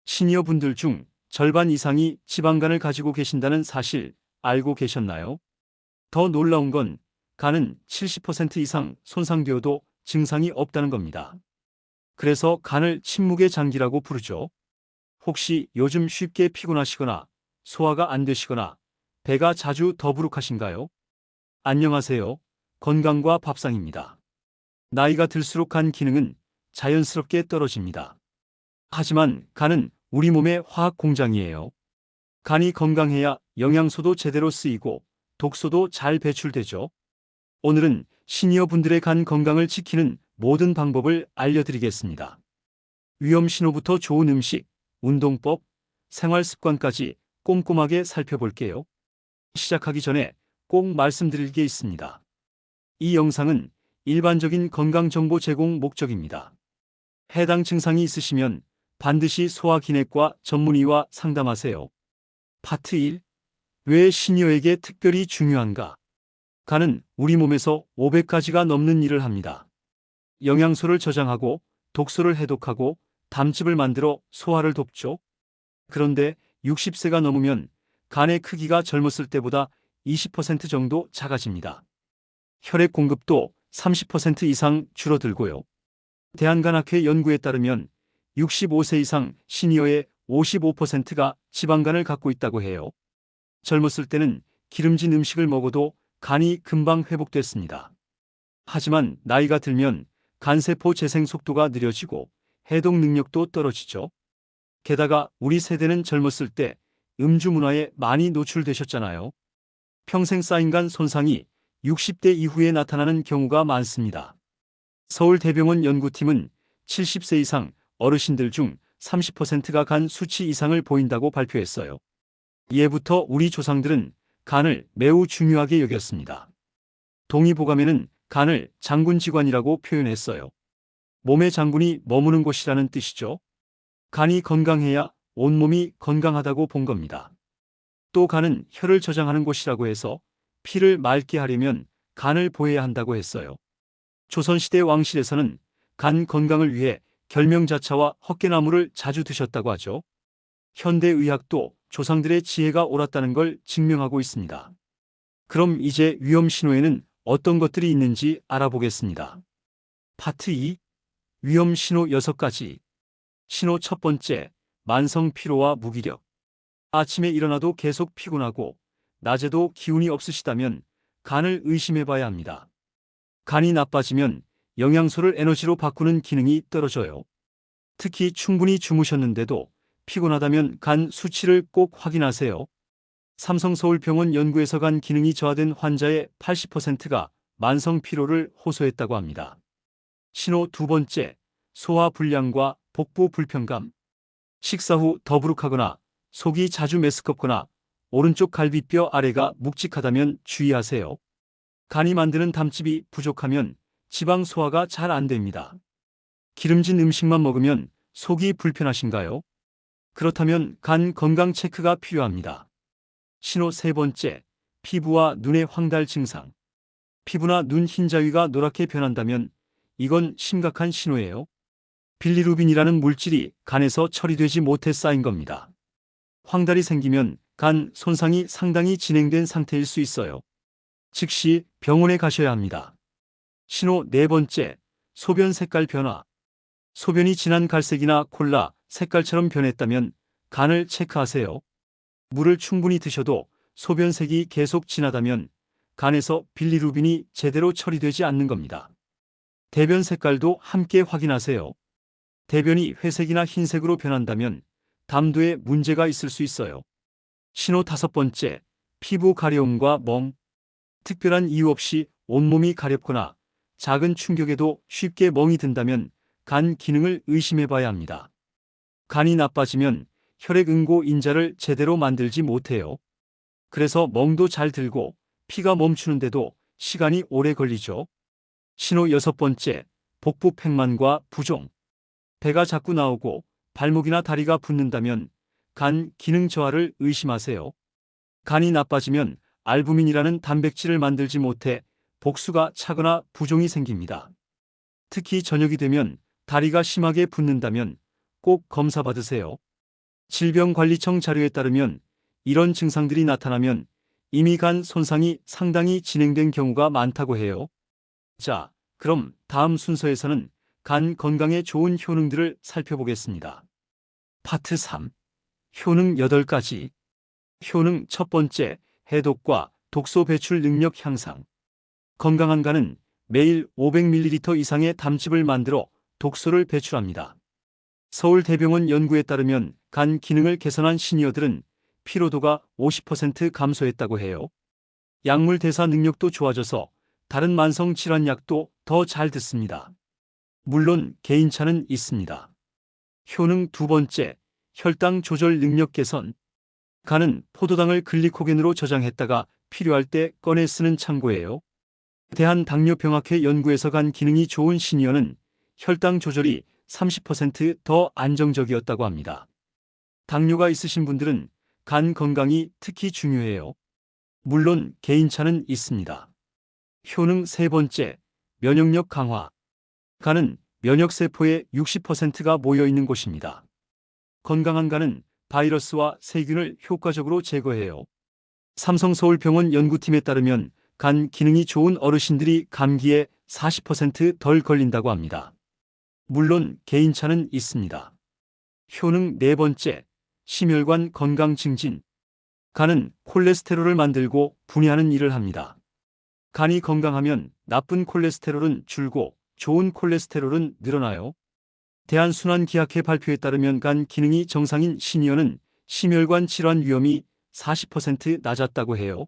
시니어 분들 중 절반 이상이 지방간을 가지고 계신다는 사실 알고 계셨나요? 더 놀라운 건 간은 70% 이상 손상되어도 증상이 없다는 겁니다. 그래서 간을 침묵의 장기라고 부르죠. 혹시 요즘 쉽게 피곤하시거나 소화가 안 되시거나 배가 자주 더부룩하신가요? 안녕하세요. 건강과 밥상입니다. 나이가 들수록 간 기능은 자연스럽게 떨어집니다. 하지만 간은 우리 몸의 화학 공장이에요. 간이 건강해야 영양소도 제대로 쓰이고 독소도 잘 배출되죠. 오늘은 시니어 분들의 간 건강을 지키는 모든 방법을 알려드리겠습니다. 위험 신호부터 좋은 음식, 운동법, 생활 습관까지 꼼꼼하게 살펴볼게요. 시작하기 전에 꼭 말씀드릴 게 있습니다. 이 영상은 일반적인 건강 정보 제공 목적입니다. 해당 증상이 있으시면 반드시 소화기내과 전문의와 상담하세요. 파트 1. 왜 시니어에게 특별히 중요한가? 간은 우리 몸에서 500가지가 넘는 일을 합니다. 영양소를 저장하고 독소를 해독하고 담즙을 만들어 소화를 돕죠. 그런데 60세가 넘으면 간의 크기가 젊었을 때보다 20% 정도 작아집니다. 혈액 공급도 30% 이상 줄어들고요. 대한간학회 연구에 따르면 65세 이상 시니어의 55%가 지방간을 갖고 있다고 해요. 젊었을 때는 기름진 음식을 먹어도 간이 금방 회복됐습니다. 하지만 나이가 들면 간세포 재생 속도가 느려지고 해독 능력도 떨어지죠. 게다가 우리 세대는 젊었을 때 음주 문화에 많이 노출되셨잖아요. 평생 쌓인 간 손상이 60대 이후에 나타나는 경우가 많습니다. 서울대병원 연구팀은 70세 이상 어르신들 중 30%가 간 수치 이상을 보인다고 발표했어요. 예부터 우리 조상들은 간을 매우 중요하게 여겼습니다. 동의보감에는 간을 장군지관이라고 표현했어요. 몸의 장군이 머무는 곳이라는 뜻이죠. 간이 건강해야 온몸이 건강하다고 본 겁니다. 또 간은 혈을 저장하는 곳이라고 해서 피를 맑게 하려면 간을 보해야 한다고 했어요. 조선시대 왕실에서는 간 건강을 위해 결명자차와 헛개나무를 자주 드셨다고 하죠. 현대의학도 조상들의 지혜가 옳았다는 걸 증명하고 있습니다. 그럼 이제 위험 신호에는 어떤 것들이 있는지 알아보겠습니다. 파트 2. 위험 신호 6가지. 신호 첫 번째, 만성 피로와 무기력. 아침에 일어나도 계속 피곤하고 낮에도 기운이 없으시다면 간을 의심해 봐야 합니다. 간이 나빠지면 영양소를 에너지로 바꾸는 기능이 떨어져요. 특히 충분히 주무셨는데도 피곤하다면 간 수치를 꼭 확인하세요. 삼성서울병원 연구에서 간 기능이 저하된 환자의 80%가 만성 피로를 호소했다고 합니다. 신호 두 번째, 소화 불량과 복부 불편감. 식사 후 더부룩하거나 속이 자주 메스껍거나 오른쪽 갈비뼈 아래가 묵직하다면 주의하세요. 간이 만드는 담즙이 부족하면 지방 소화가 잘 안 됩니다. 기름진 음식만 먹으면 속이 불편하신가요? 그렇다면 간 건강 체크가 필요합니다. 신호 세 번째, 피부와 눈의 황달 증상. 피부나 눈 흰자위가 노랗게 변한다면 이건 심각한 신호예요. 빌리루빈이라는 물질이 간에서 처리되지 못해 쌓인 겁니다. 황달이 생기면 간 손상이 상당히 진행된 상태일 수 있어요. 즉시 병원에 가셔야 합니다. 신호 네 번째, 소변 색깔 변화. 소변이 진한 갈색이나 콜라 색깔처럼 변했다면 간을 체크하세요. 물을 충분히 드셔도 소변색이 계속 진하다면 간에서 빌리루빈이 제대로 처리되지 않는 겁니다. 대변 색깔도 함께 확인하세요. 대변이 회색이나 흰색으로 변한다면 담도에 문제가 있을 수 있어요. 신호 다섯 번째, 피부 가려움과 멍. 특별한 이유 없이 온몸이 가렵거나 작은 충격에도 쉽게 멍이 든다면 간 기능을 의심해 봐야 합니다. 간이 나빠지면 혈액 응고 인자를 제대로 만들지 못해요. 그래서 멍도 잘 들고 피가 멈추는데도 시간이 오래 걸리죠. 신호 여섯 번째, 복부 팽만과 부종. 배가 자꾸 나오고 발목이나 다리가 붓는다면 간 기능 저하를 의심하세요. 간이 나빠지면 알부민이라는 단백질을 만들지 못해 복수가 차거나 부종이 생깁니다. 특히 저녁이 되면 다리가 심하게 붓는다면 꼭 검사 받으세요. 질병관리청 자료에 따르면 이런 증상들이 나타나면 이미 간 손상이 상당히 진행된 경우가 많다고 해요. 자, 그럼 다음 순서에서는 간 건강에 좋은 효능들을 살펴보겠습니다. 파트 3. 효능 8가지. 효능 첫 번째, 해독과 독소 배출 능력 향상. 건강한 간은 매일 500ml 이상의 담즙을 만들어 독소를 배출합니다. 서울대병원 연구에 따르면 간 기능을 개선한 시니어들은 피로도가 50% 감소했다고 해요. 약물 대사 능력도 좋아져서 다른 만성 질환 약도 더 잘 듣습니다. 물론 개인차는 있습니다. 효능 두 번째, 혈당 조절 능력 개선. 간은 포도당을 글리코겐으로 저장했다가 필요할 때 꺼내 쓰는 창고예요. 대한당뇨병학회 연구에서 간 기능이 좋은 시니어는 혈당 조절이 30% 더 안정적이었다고 합니다. 당뇨가 있으신 분들은 간 건강이 특히 중요해요. 물론 개인차는 있습니다. 효능 세 번째, 면역력 강화. 간은 면역세포의 60%가 모여있는 곳입니다. 건강한 간은 바이러스와 세균을 효과적으로 제거해요. 삼성서울병원 연구팀에 따르면 간 기능이 좋은 어르신들이 감기에 40%덜 걸린다고 합니다. 물론 개인차는 있습니다. 효능 네 번째, 심혈관 건강 증진. 간은 콜레스테롤을 만들고 분해하는 일을 합니다. 간이 건강하면 나쁜 콜레스테롤은 줄고 좋은 콜레스테롤은 늘어나요. 대한순환기학회 발표에 따르면 간 기능이 정상인 시니어는 심혈관 질환 위험이 40% 낮았다고 해요.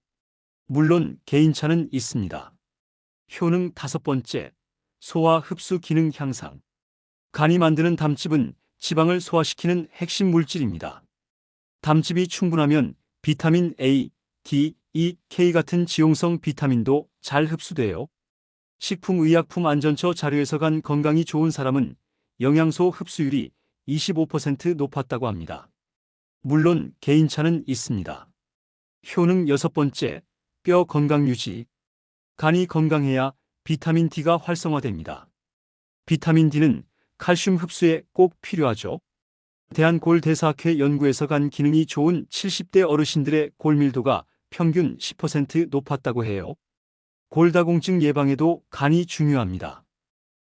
물론 개인차는 있습니다. 효능 다섯 번째, 소화 흡수 기능 향상. 간이 만드는 담즙은 지방을 소화시키는 핵심 물질입니다. 담즙이 충분하면 비타민 A, D, E, K 같은 지용성 비타민도 잘 흡수돼요. 식품의약품안전처 자료에서 간 건강이 좋은 사람은 영양소 흡수율이 25% 높았다고 합니다. 물론 개인차는 있습니다. 효능 여섯 번째, 뼈 건강 유지. 간이 건강해야 비타민 D가 활성화됩니다. 비타민 D는 칼슘 흡수에 꼭 필요하죠. 대한골대사학회 연구에서 간 기능이 좋은 70대 어르신들의 골밀도가 평균 10% 높았다고 해요. 골다공증 예방에도 간이 중요합니다.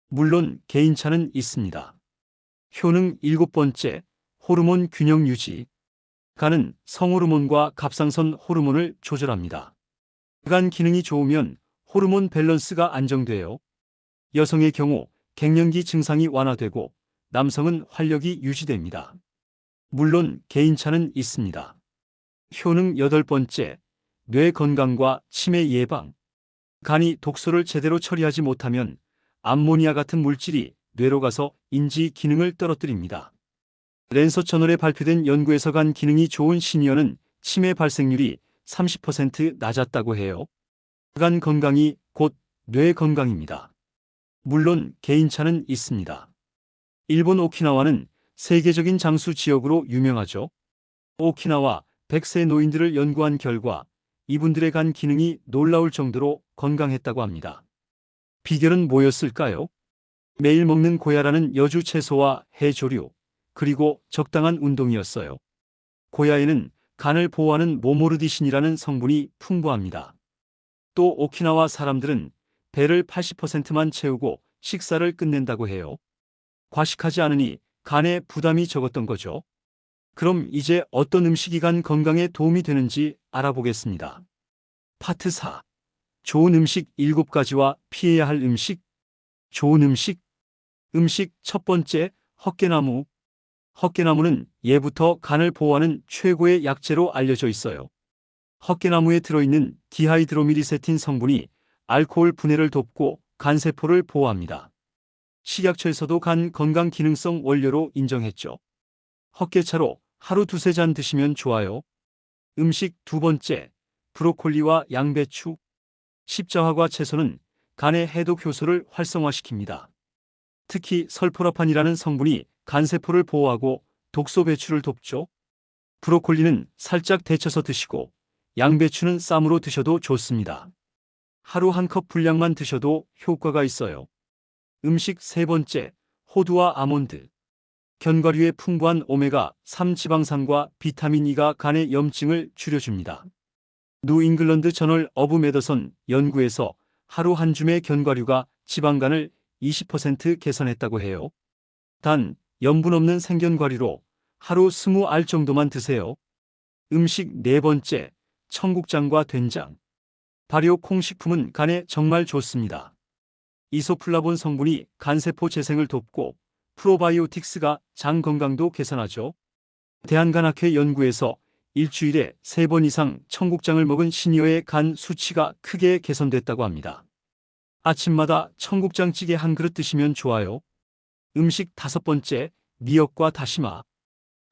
물론 개인차는 있습니다. 효능 일곱 번째, 호르몬 균형 유지. 간은 성호르몬과 갑상선 호르몬을 조절합니다. 간 기능이 좋으면 호르몬 밸런스가 안정돼요. 여성의 경우 갱년기 증상이 완화되고 남성은 활력이 유지됩니다. 물론 개인차는 있습니다. 효능 여덟 번째, 뇌 건강과 치매 예방. 간이 독소를 제대로 처리하지 못하면 암모니아 같은 물질이 뇌로 가서 인지 기능을 떨어뜨립니다. 랜서 저널에 발표된 연구에서 간 기능이 좋은 시니어는 치매 발생률이 30% 낮았다고 해요. 간 건강이 곧 뇌 건강입니다. 물론 개인차는 있습니다. 일본 오키나와는 세계적인 장수 지역으로 유명하죠. 오키나와 100세 노인들을 연구한 결과 이분들의 간 기능이 놀라울 정도로 건강했다고 합니다. 비결은 뭐였을까요? 매일 먹는 고야라는 여주 채소와 해조류, 그리고 적당한 운동이었어요. 고야에는 간을 보호하는 모모르디신이라는 성분이 풍부합니다. 또 오키나와 사람들은 배를 80%만 채우고 식사를 끝낸다고 해요. 과식하지 않으니 간에 부담이 적었던 거죠. 그럼 이제 어떤 음식이 간 건강에 도움이 되는지 알아보겠습니다. 파트 4. 좋은 음식 7가지와 피해야 할 음식. 좋은 음식. 음식 첫 번째, 헛개나무. 헛개나무는 예부터 간을 보호하는 최고의 약재로 알려져 있어요. 헛개나무에 들어있는 디하이드로미리세틴 성분이 알코올 분해를 돕고 간세포를 보호합니다. 식약처에서도 간 건강 기능성 원료로 인정했죠. 헛개차로 하루 두세 잔 드시면 좋아요. 음식 두 번째, 브로콜리와 양배추. 십자화과 채소는 간의 해독 효소를 활성화시킵니다. 특히 설포라판이라는 성분이 간세포를 보호하고 독소 배출을 돕죠. 브로콜리는 살짝 데쳐서 드시고 양배추는 쌈으로 드셔도 좋습니다. 하루 한 컵 분량만 드셔도 효과가 있어요. 음식 세 번째, 호두와 아몬드. 견과류의 풍부한 오메가3 지방산과 비타민 E가 간의 염증을 줄여줍니다. 뉴 잉글랜드 저널 오브 메디슨 연구에서 하루 한 줌의 견과류가 지방간을 20% 개선했다고 해요. 단, 염분 없는 생견과류로 하루 20알 정도만 드세요. 음식 네 번째, 청국장과 된장. 발효 콩식품은 간에 정말 좋습니다. 이소플라본 성분이 간세포 재생을 돕고 프로바이오틱스가 장 건강도 개선하죠. 대한간학회 연구에서 일주일에 3번 이상 청국장을 먹은 시니어의 간 수치가 크게 개선됐다고 합니다. 아침마다 청국장찌개 한 그릇 드시면 좋아요. 음식 다섯 번째, 미역과 다시마.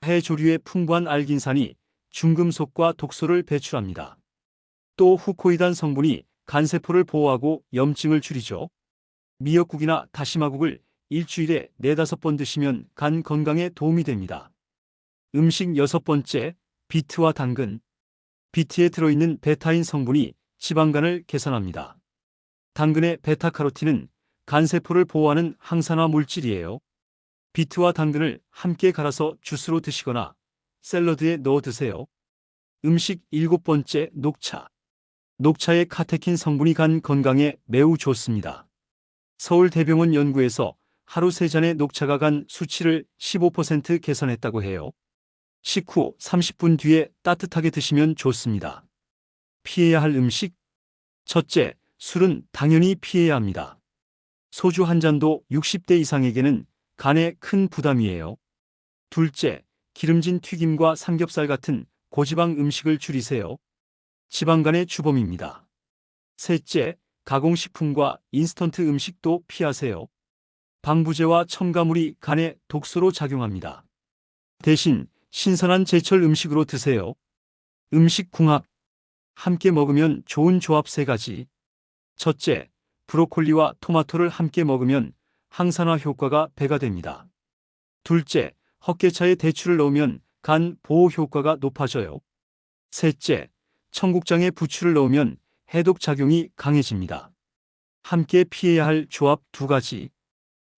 해조류의 풍부한 알긴산이 중금속과 독소를 배출합니다. 또 후코이단 성분이 간세포를 보호하고 염증을 줄이죠. 미역국이나 다시마국을 일주일에 4-5번 드시면 간 건강에 도움이 됩니다. 음식 여섯 번째, 비트와 당근. 비트에 들어있는 베타인 성분이 지방간을 개선합니다. 당근의 베타카로틴은 간세포를 보호하는 항산화 물질이에요. 비트와 당근을 함께 갈아서 주스로 드시거나 샐러드에 넣어 드세요. 음식 일곱 번째, 녹차. 녹차의 카테킨 성분이 간 건강에 매우 좋습니다. 서울대병원 연구에서 하루 3잔의 녹차가 간 수치를 15% 개선했다고 해요. 식후 30분 뒤에 따뜻하게 드시면 좋습니다. 피해야 할 음식. 첫째, 술은 당연히 피해야 합니다. 소주 한 잔도 60대 이상에게는 간에 큰 부담이에요. 둘째, 기름진 튀김과 삼겹살 같은 고지방 음식을 줄이세요. 지방간의 주범입니다. 셋째, 가공식품과 인스턴트 음식도 피하세요. 방부제와 첨가물이 간에 독소로 작용합니다. 대신 신선한 제철 음식으로 드세요. 음식 궁합. 함께 먹으면 좋은 조합 3가지. 첫째, 브로콜리와 토마토를 함께 먹으면 항산화 효과가 배가 됩니다. 둘째, 헛개차에 대추를 넣으면 간 보호 효과가 높아져요. 셋째, 청국장에 부추를 넣으면 해독 작용이 강해집니다. 함께 피해야 할 조합 2가지.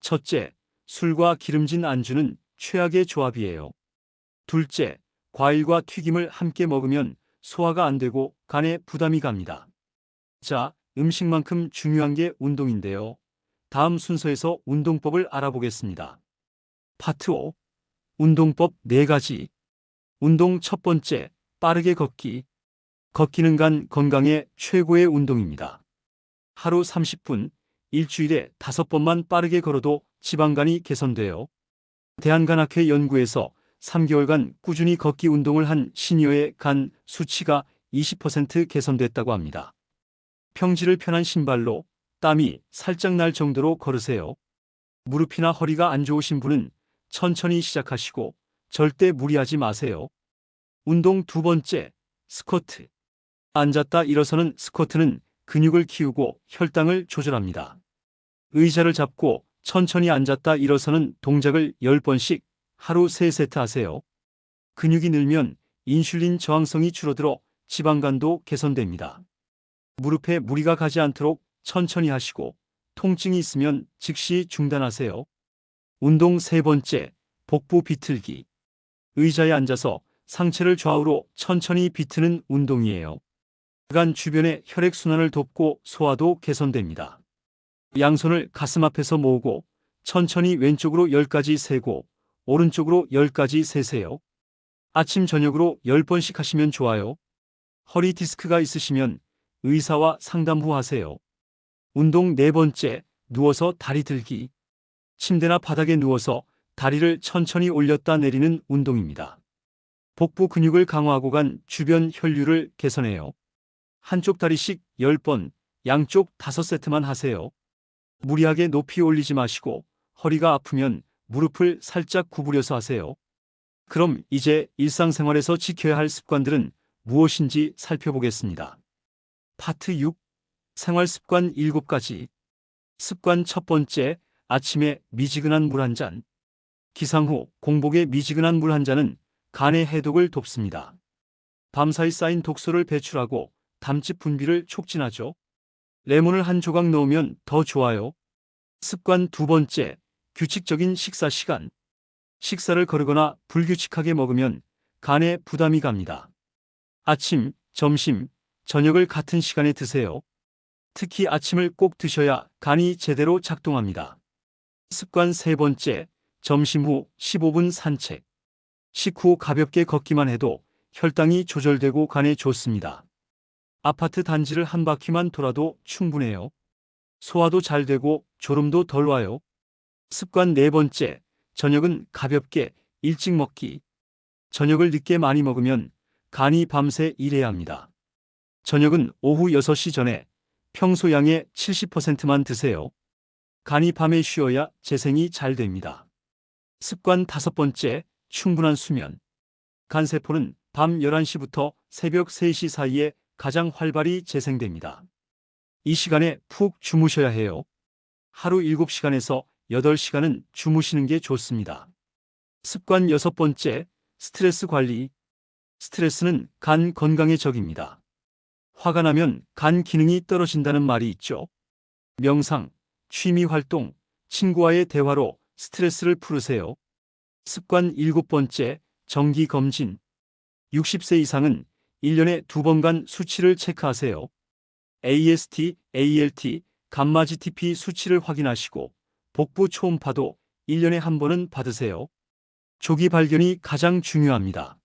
첫째, 술과 기름진 안주는 최악의 조합이에요. 둘째, 과일과 튀김을 함께 먹으면 소화가 안 되고 간에 부담이 갑니다. 자, 음식만큼 중요한 게 운동인데요. 다음 순서에서 운동법을 알아보겠습니다. 파트 5. 운동법 4가지. 운동 첫 번째, 빠르게 걷기. 걷기는 간 건강에 최고의 운동입니다. 하루 30분, 일주일에 5번만 빠르게 걸어도 지방간이 개선돼요. 대한간학회 연구에서 3개월간 꾸준히 걷기 운동을 한 시니어의 간 수치가 20% 개선됐다고 합니다. 평지를 편한 신발로 땀이 살짝 날 정도로 걸으세요. 무릎이나 허리가 안 좋으신 분은 천천히 시작하시고 절대 무리하지 마세요. 운동 두 번째, 스쿼트. 앉았다 일어서는 스쿼트는 근육을 키우고 혈당을 조절합니다. 의자를 잡고 천천히 앉았다 일어서는 동작을 10번씩 하루 3세트 하세요. 근육이 늘면 인슐린 저항성이 줄어들어 지방간도 개선됩니다. 무릎에 무리가 가지 않도록 천천히 하시고 통증이 있으면 즉시 중단하세요. 운동 세 번째, 복부 비틀기. 의자에 앉아서 상체를 좌우로 천천히 비트는 운동이에요. 간 주변의 혈액순환을 돕고 소화도 개선됩니다. 양손을 가슴 앞에서 모으고 천천히 왼쪽으로 10가지 세고 오른쪽으로 10가지 세세요. 아침 저녁으로 10번씩 하시면 좋아요. 허리 디스크가 있으시면 의사와 상담 후 하세요. 운동 네 번째, 누워서 다리 들기. 침대나 바닥에 누워서 다리를 천천히 올렸다 내리는 운동입니다. 복부 근육을 강화하고 간 주변 혈류를 개선해요. 한쪽 다리씩 10번, 양쪽 5세트만 하세요. 무리하게 높이 올리지 마시고 허리가 아프면 무릎을 살짝 구부려서 하세요. 그럼 이제 일상생활에서 지켜야 할 습관들은 무엇인지 살펴보겠습니다. 파트 6. 생활습관 7가지. 습관 첫 번째, 아침에 미지근한 물 한 잔. 기상 후 공복에 미지근한 물 한 잔은 간의 해독을 돕습니다. 밤사이 쌓인 독소를 배출하고 담즙 분비를 촉진하죠. 레몬을 한 조각 넣으면 더 좋아요. 습관 두 번째, 규칙적인 식사 시간. 식사를 거르거나 불규칙하게 먹으면 간에 부담이 갑니다. 아침, 점심, 저녁을 같은 시간에 드세요. 특히 아침을 꼭 드셔야 간이 제대로 작동합니다. 습관 세 번째, 점심 후 15분 산책. 식후 가볍게 걷기만 해도 혈당이 조절되고 간에 좋습니다. 아파트 단지를 한 바퀴만 돌아도 충분해요. 소화도 잘 되고 졸음도 덜 와요. 습관 네 번째, 저녁은 가볍게 일찍 먹기. 저녁을 늦게 많이 먹으면 간이 밤새 일해야 합니다. 저녁은 오후 6시 전에 평소 양의 70%만 드세요. 간이 밤에 쉬어야 재생이 잘 됩니다. 습관 다섯 번째, 충분한 수면. 간세포는 밤 11시부터 새벽 3시 사이에 가장 활발히 재생됩니다. 이 시간에 푹 주무셔야 해요. 하루 7시간에서 8시간은 주무시는 게 좋습니다. 습관 여섯 번째, 스트레스 관리. 스트레스는 간 건강의 적입니다. 화가 나면 간 기능이 떨어진다는 말이 있죠. 명상, 취미 활동, 친구와의 대화로 스트레스를 풀으세요. 습관 일곱 번째, 정기 검진. 60세 이상은 1년에 2번간 수치를 체크하세요. AST, ALT, 감마 GTP 수치를 확인하시고 복부 초음파도 1년에 한 번은 받으세요. 조기 발견이 가장 중요합니다.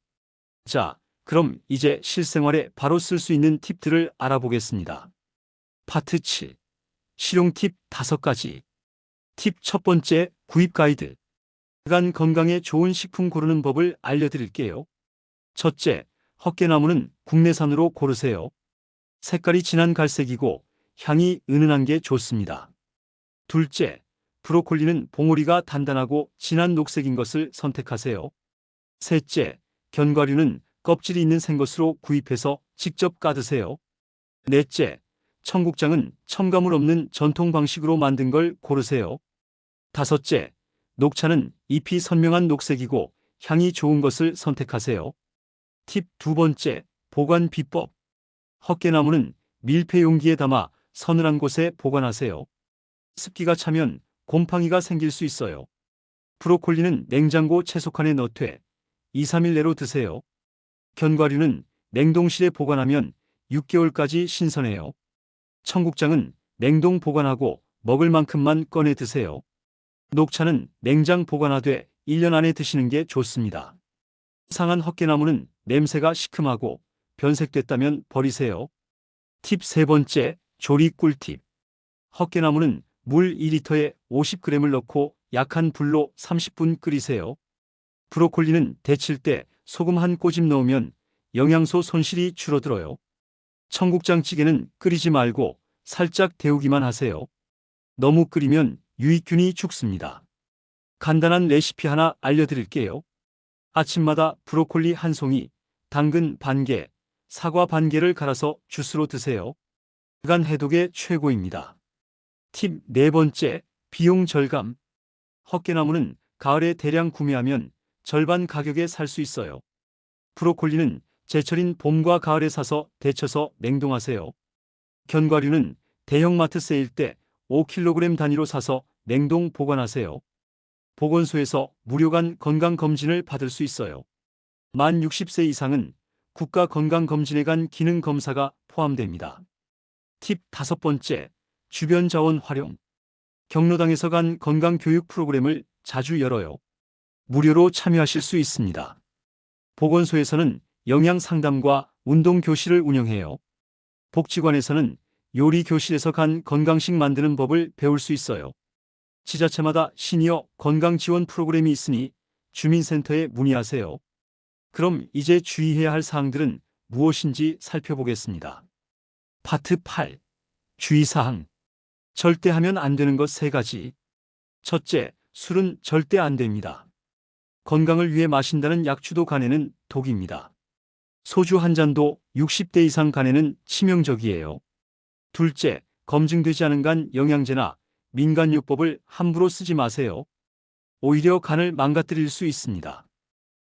자, 그럼 이제 실생활에 바로 쓸 수 있는 팁들을 알아보겠습니다. 파트 7. 실용 팁 5가지. 팁 첫 번째, 구입 가이드. 간 건강에 좋은 식품 고르는 법을 알려드릴게요. 첫째, 헛개나무는 국내산으로 고르세요. 색깔이 진한 갈색이고 향이 은은한 게 좋습니다. 둘째, 브로콜리는 봉우리가 단단하고 진한 녹색인 것을 선택하세요. 셋째, 견과류는 껍질이 있는 생것으로 구입해서 직접 까드세요. 넷째, 청국장은 첨가물 없는 전통 방식으로 만든 걸 고르세요. 다섯째, 녹차는 잎이 선명한 녹색이고 향이 좋은 것을 선택하세요. 팁 두 번째, 보관 비법. 헛개나무는 밀폐 용기에 담아 서늘한 곳에 보관하세요. 습기가 차면 곰팡이가 생길 수 있어요. 브로콜리는 냉장고 채소칸에 넣되 2, 3일 내로 드세요. 견과류는 냉동실에 보관하면 6개월까지 신선해요. 청국장은 냉동 보관하고 먹을 만큼만 꺼내 드세요. 녹차는 냉장 보관하되 1년 안에 드시는 게 좋습니다. 상한 헛개나무는 냄새가 시큼하고 변색됐다면 버리세요. 팁 세 번째, 조리 꿀팁. 헛개나무는 물 2리터에 50g을 넣고 약한 불로 30분 끓이세요. 브로콜리는 데칠 때 소금 한 꼬집 넣으면 영양소 손실이 줄어들어요. 청국장찌개는 끓이지 말고 살짝 데우기만 하세요. 너무 끓이면 유익균이 죽습니다. 간단한 레시피 하나 알려드릴게요. 아침마다 브로콜리 한 송이, 당근 반 개, 사과 반 개를 갈아서 주스로 드세요. 간 해독에 최고입니다. 팁 네 번째, 비용 절감. 헛개나무는 가을에 대량 구매하면 절반 가격에 살 수 있어요. 브로콜리는 제철인 봄과 가을에 사서 데쳐서 냉동하세요. 견과류는 대형마트 세일 때 5kg 단위로 사서 냉동 보관하세요. 보건소에서 무료간 건강검진을 받을 수 있어요. 만 60세 이상은 국가건강검진에 간 기능검사가 포함됩니다. 팁 다섯 번째, 주변 자원 활용. 경로당에서 간 건강교육 프로그램을 자주 열어요. 무료로 참여하실 수 있습니다. 보건소에서는 영양상담과 운동교실을 운영해요. 복지관에서는 요리교실에서 간 건강식 만드는 법을 배울 수 있어요. 지자체마다 시니어 건강지원 프로그램이 있으니 주민센터에 문의하세요. 그럼 이제 주의해야 할 사항들은 무엇인지 살펴보겠습니다. 파트 8. 주의사항. 절대 하면 안 되는 것 3가지. 첫째, 술은 절대 안 됩니다. 건강을 위해 마신다는 약주도 간에는 독입니다. 소주 한 잔도 60대 이상 간에는 치명적이에요. 둘째, 검증되지 않은 간 영양제나 민간요법을 함부로 쓰지 마세요. 오히려 간을 망가뜨릴 수 있습니다.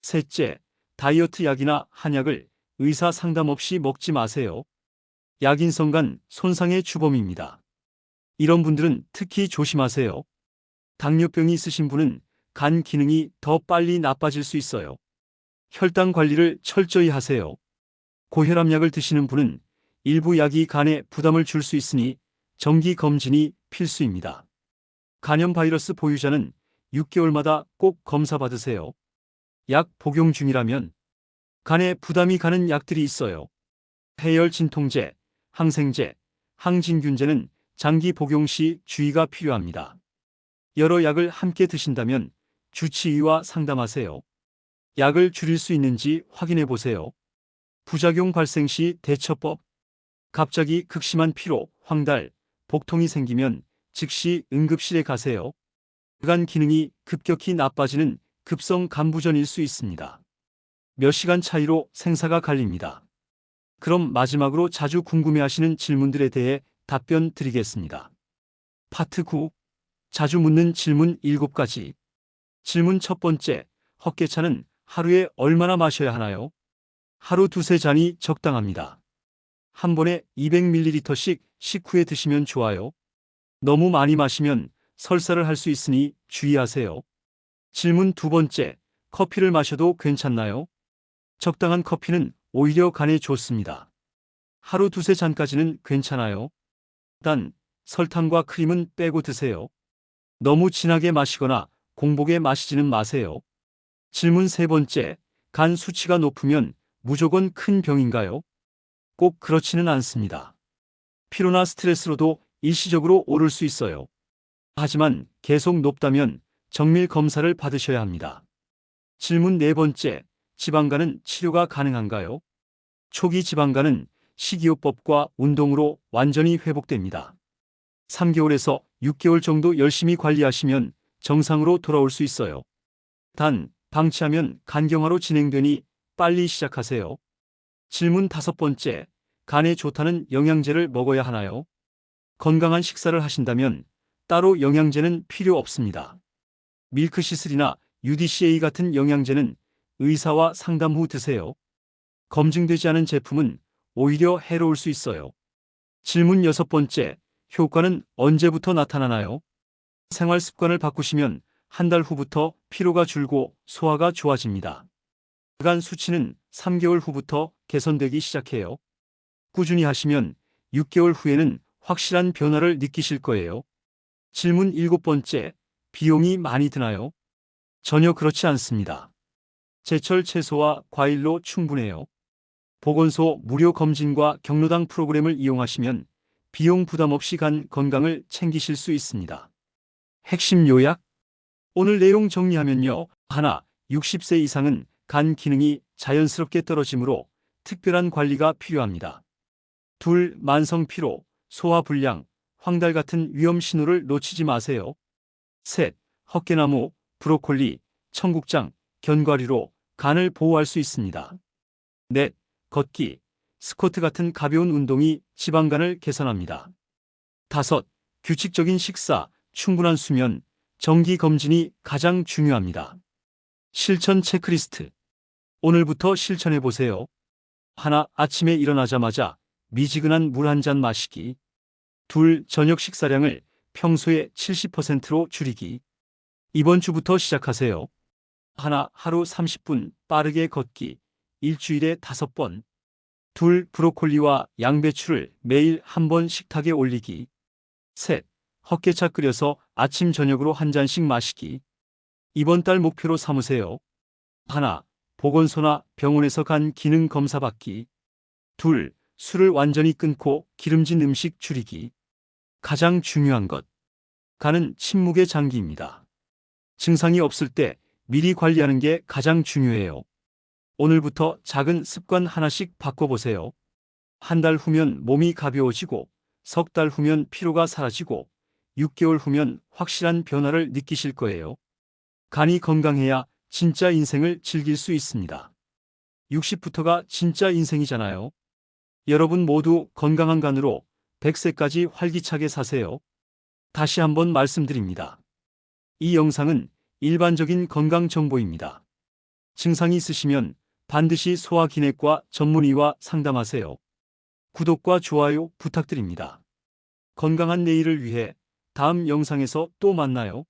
셋째, 다이어트 약이나 한약을 의사 상담 없이 먹지 마세요. 약인성 간 손상의 주범입니다. 이런 분들은 특히 조심하세요. 당뇨병이 있으신 분은 간 기능이 더 빨리 나빠질 수 있어요. 혈당 관리를 철저히 하세요. 고혈압약을 드시는 분은 일부 약이 간에 부담을 줄 수 있으니 정기 검진이 필수입니다. 간염 바이러스 보유자는 6개월마다 꼭 검사 받으세요. 약 복용 중이라면 간에 부담이 가는 약들이 있어요. 해열 진통제, 항생제, 항진균제는 장기 복용 시 주의가 필요합니다. 여러 약을 함께 드신다면 주치의와 상담하세요. 약을 줄일 수 있는지 확인해 보세요. 부작용 발생 시 대처법. 갑자기 극심한 피로, 황달, 복통이 생기면 즉시 응급실에 가세요. 간 기능이 급격히 나빠지는 급성 간부전일 수 있습니다. 몇 시간 차이로 생사가 갈립니다. 그럼 마지막으로 자주 궁금해하시는 질문들에 대해 답변 드리겠습니다. 파트 9. 자주 묻는 질문 7가지. 질문 첫 번째, 헛개차는 하루에 얼마나 마셔야 하나요? 하루 두세 잔이 적당합니다. 한 번에 200ml씩 식후에 드시면 좋아요. 너무 많이 마시면 설사를 할 수 있으니 주의하세요. 질문 두 번째, 커피를 마셔도 괜찮나요? 적당한 커피는 오히려 간에 좋습니다. 하루 두세 잔까지는 괜찮아요. 단, 설탕과 크림은 빼고 드세요. 너무 진하게 마시거나 공복에 마시지는 마세요. 질문 세 번째, 간 수치가 높으면 무조건 큰 병인가요? 꼭 그렇지는 않습니다. 피로나 스트레스로도 일시적으로 오를 수 있어요. 하지만 계속 높다면 정밀 검사를 받으셔야 합니다. 질문 네 번째, 지방간은 치료가 가능한가요? 초기 지방간은 식이요법과 운동으로 완전히 회복됩니다. 3개월에서 6개월 정도 열심히 관리하시면 정상으로 돌아올 수 있어요. 단, 방치하면 간경화로 진행되니 빨리 시작하세요. 질문 다섯 번째, 간에 좋다는 영양제를 먹어야 하나요? 건강한 식사를 하신다면 따로 영양제는 필요 없습니다. 밀크시슬이나 UDCA 같은 영양제는 의사와 상담 후 드세요. 검증되지 않은 제품은 오히려 해로울 수 있어요. 질문 여섯 번째, 효과는 언제부터 나타나나요? 생활 습관을 바꾸시면 한 달 후부터 피로가 줄고 소화가 좋아집니다. 간 수치는 3개월 후부터 개선되기 시작해요. 꾸준히 하시면 6개월 후에는 확실한 변화를 느끼실 거예요. 질문 일곱 번째, 비용이 많이 드나요? 전혀 그렇지 않습니다. 제철 채소와 과일로 충분해요. 보건소 무료 검진과 경로당 프로그램을 이용하시면 비용 부담 없이 간 건강을 챙기실 수 있습니다. 핵심 요약. 오늘 내용 정리하면요. 하나, 60세 이상은 간 기능이 자연스럽게 떨어지므로 특별한 관리가 필요합니다. 둘, 만성 피로, 소화 불량, 황달 같은 위험 신호를 놓치지 마세요. 셋, 헛개나무, 브로콜리, 청국장, 견과류로 간을 보호할 수 있습니다. 넷, 걷기, 스쿼트 같은 가벼운 운동이 지방간을 개선합니다. 다섯, 규칙적인 식사, 충분한 수면, 정기 검진이 가장 중요합니다. 실천 체크리스트. 오늘부터 실천해 보세요. 하나, 아침에 일어나자마자 미지근한 물 한 잔 마시기. 둘, 저녁 식사량을 평소의 70%로 줄이기. 이번 주부터 시작하세요. 하나, 하루 30분 빠르게 걷기. 일주일에 5번. 둘, 브로콜리와 양배추를 매일 한 번 식탁에 올리기. 셋, 헛개차 끓여서 아침 저녁으로 한 잔씩 마시기. 이번 달 목표로 삼으세요. 하나, 보건소나 병원에서 간 기능 검사 받기. 둘, 술을 완전히 끊고 기름진 음식 줄이기. 가장 중요한 것. 간은 침묵의 장기입니다. 증상이 없을 때 미리 관리하는 게 가장 중요해요. 오늘부터 작은 습관 하나씩 바꿔보세요. 한 달 후면 몸이 가벼워지고, 석 달 후면 피로가 사라지고, 6개월 후면 확실한 변화를 느끼실 거예요. 간이 건강해야 진짜 인생을 즐길 수 있습니다. 60부터가 진짜 인생이잖아요. 여러분 모두 건강한 간으로 100세까지 활기차게 사세요. 다시 한번 말씀드립니다. 이 영상은 일반적인 건강 정보입니다. 증상이 있으시면 반드시 소화기내과 전문의와 상담하세요. 구독과 좋아요 부탁드립니다. 건강한 내일을 위해 다음 영상에서 또 만나요.